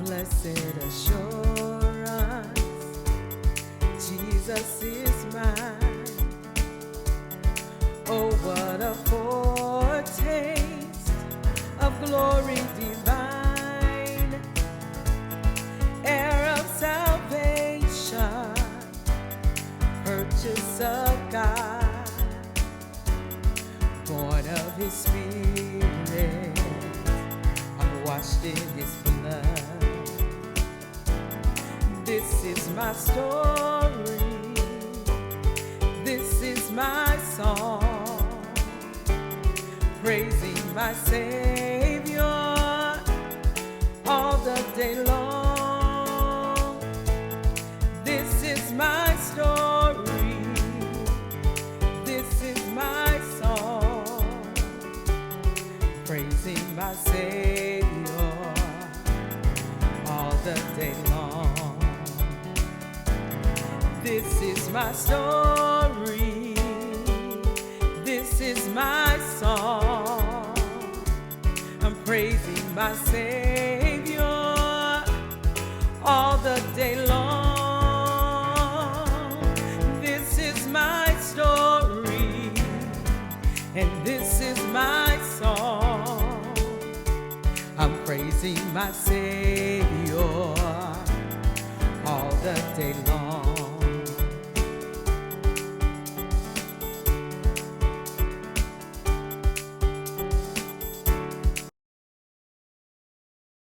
Blessed assurance, Jesus is mine. Oh, what a foretaste of glory divine, heir of salvation, purchase of God, born of His Spirit, I'm washed in His blood. This is my story, this is my song, praising my Savior all the day long. This is my story, this is my song, praising my Savior all the day long. This is my story, this is my song, I'm praising my Savior all the day long. This is my story, and this is my song, I'm praising my Savior all the day long.